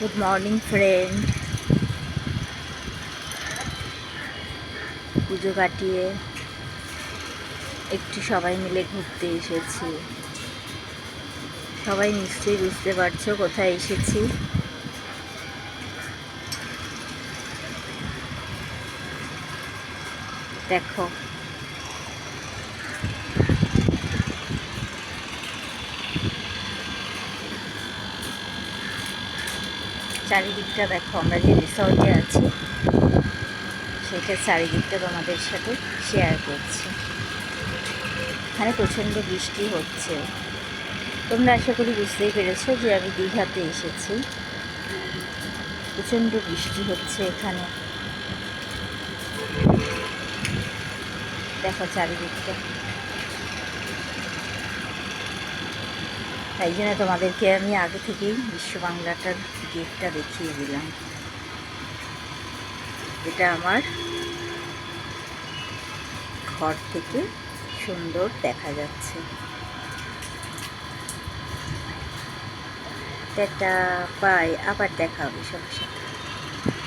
Good morning friend. পুজো কাটিয়ে একটু সবাই মিলে ঘুরতে এসেছি। সবাই নিশ্চয়ই বুঝতে পারছো কোথায় এসেছি। দেখো, চারিদিকটা দেখো। আমরা যে রিসর্টে আছি সেটা চারিদিকটা তোমাদের সাথে শেয়ার করছি। এখানে প্রচণ্ড বৃষ্টি হচ্ছে। তোমরা আশা করি বুঝতেই পেরেছো যে আমি দীঘাতে এসেছি। প্রচণ্ড বৃষ্টি হচ্ছে এখানে। দেখো চারিদিকটা। তাই জন্য তোমাদেরকে আমি আগে থেকেই বিশ্ব বাংলাটার গেটটা দেখিয়ে দিলাম। এটা আমার ঘর থেকে সুন্দর দেখা যাচ্ছে। টাটা, বাই, আবার দেখা হবে সবার সাথে।